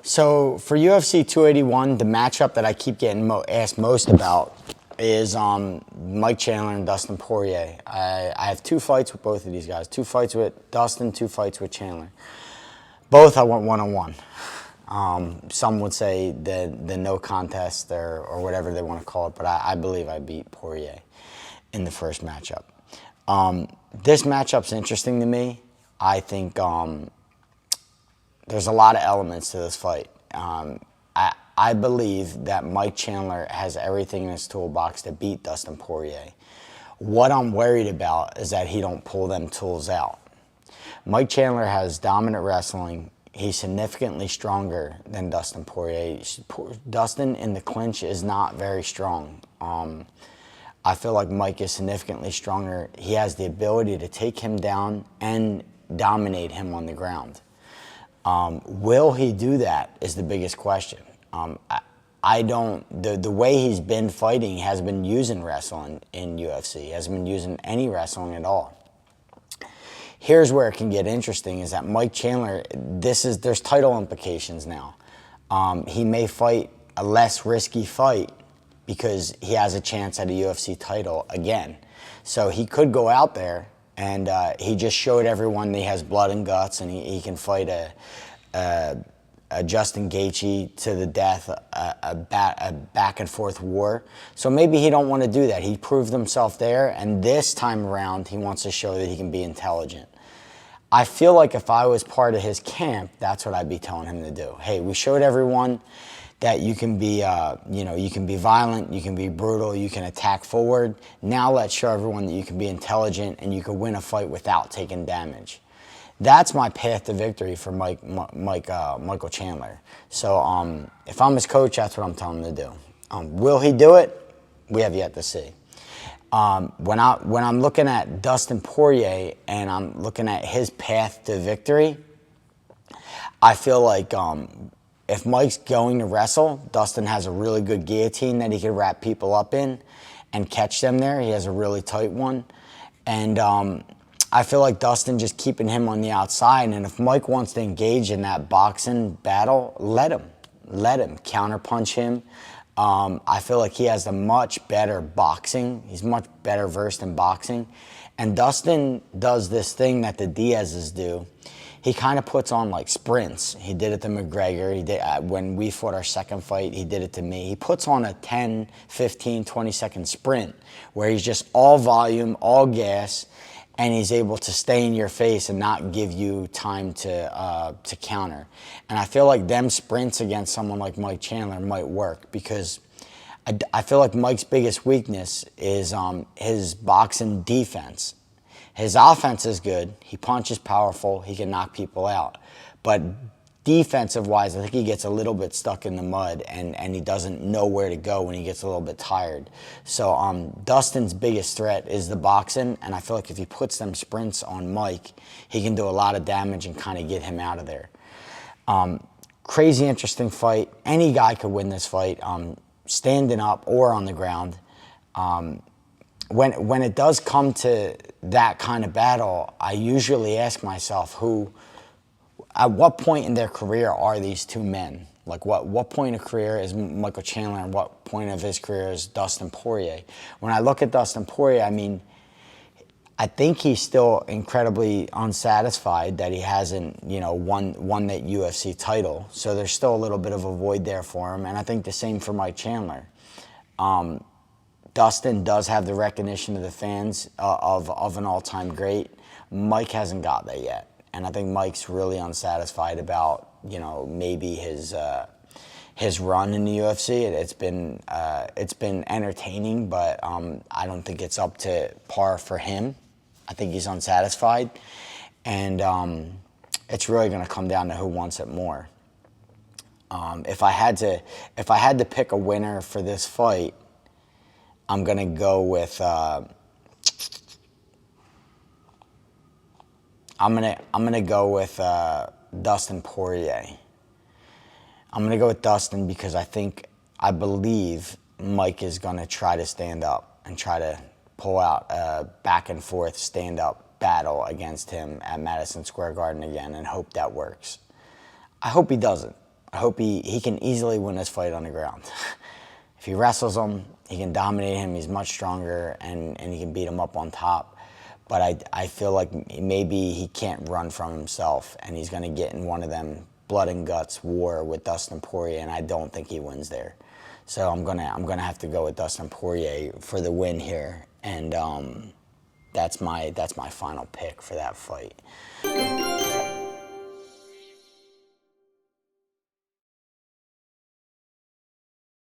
So for UFC 281, the matchup that I keep getting asked most about is Mike Chandler and Dustin Poirier. I have 2 fights with both of these guys. 2 fights with Dustin, 2 fights with Chandler. Both I went one-on-one. Some would say the no contest or whatever they want to call it, but I believe I beat Poirier in the first matchup. This matchup's interesting to me. I think there's a lot of elements to this fight. I believe that Mike Chandler has everything in his toolbox to beat Dustin Poirier. What I'm worried about is that he don't pull them tools out. Mike Chandler has dominant wrestling. He's significantly stronger than Dustin Poirier. Dustin in the clinch is not very strong. I feel like Mike is significantly stronger. He has the ability to take him down and dominate him on the ground. Will he do that is the biggest question. I don't, the way he's been fighting, he hasn't been using wrestling in UFC. He hasn't been using any wrestling at all. Here's where it can get interesting is that Mike Chandler, there's title implications now. He may fight a less risky fight because he has a chance at a UFC title again. So he could go out there and he just showed everyone that he has blood and guts and he can fight a Justin Gaethje to the death, a back and forth war. So maybe he don't want to do that. He proved himself there, and this time around he wants to show that he can be intelligent. I feel like if I was part of his camp, that's what I'd be telling him to do. Hey, we showed everyone that you can be, you can be violent, you can be brutal, you can attack forward. Now let's show everyone that you can be intelligent and you can win a fight without taking damage. That's my path to victory for Michael Chandler. So if I'm his coach, that's what I'm telling him to do. Will he do it? We have yet to see. When I'm looking at Dustin Poirier and I'm looking at his path to victory, I feel like if Mike's going to wrestle, Dustin has a really good guillotine that he can wrap people up in and catch them there. He has a really tight one. And I feel like Dustin just keeping him on the outside. And if Mike wants to engage in that boxing battle, let him. Counterpunch him. I feel like he has a much better boxing. He's much better versed in boxing. And Dustin does this thing that the Diaz's do. He kind of puts on like sprints. He did it to McGregor. He did when we fought our second fight, he did it to me. He puts on a 10, 15, 20-second sprint where he's just all volume, all gas, and he's able to stay in your face and not give you time to counter. And I feel like them sprints against someone like Mike Chandler might work because I feel like Mike's biggest weakness is his boxing defense. His offense is good. He punches powerful. He can knock people out. But defensive-wise, I think he gets a little bit stuck in the mud and he doesn't know where to go when he gets a little bit tired. So Dustin's biggest threat is the boxing, and I feel like if he puts them sprints on Mike, he can do a lot of damage and kind of get him out of there. Crazy interesting fight. Any guy could win this fight, standing up or on the ground. When it does come to that kind of battle, I usually ask myself at what point in their career are these two men? Like what point of career is Michael Chandler and what point of his career is Dustin Poirier? When I look at Dustin Poirier, I mean, I think he's still incredibly unsatisfied that he hasn't, won that UFC title. So there's still a little bit of a void there for him. And I think the same for Mike Chandler. Dustin does have the recognition of the fans of an all-time great. Mike hasn't got that yet. And I think Mike's really unsatisfied about, maybe his run in the UFC. It's been entertaining, but I don't think it's up to par for him. I think he's unsatisfied, and it's really going to come down to who wants it more. If I had to pick a winner for this fight, I'm going to go with. I'm gonna go with Dustin Poirier. I'm gonna go with Dustin because I believe Mike is gonna try to stand up and try to pull out a back and forth stand up battle against him at Madison Square Garden again and hope that works. I hope he doesn't. I hope he can easily win this fight on the ground. If he wrestles him, he can dominate him. He's much stronger, and he can beat him up on top. But I feel like maybe he can't run from himself, and he's going to get in one of them blood and guts war with Dustin Poirier, and I don't think he wins there. So I'm gonna have to go with Dustin Poirier for the win here, and that's my final pick for that fight.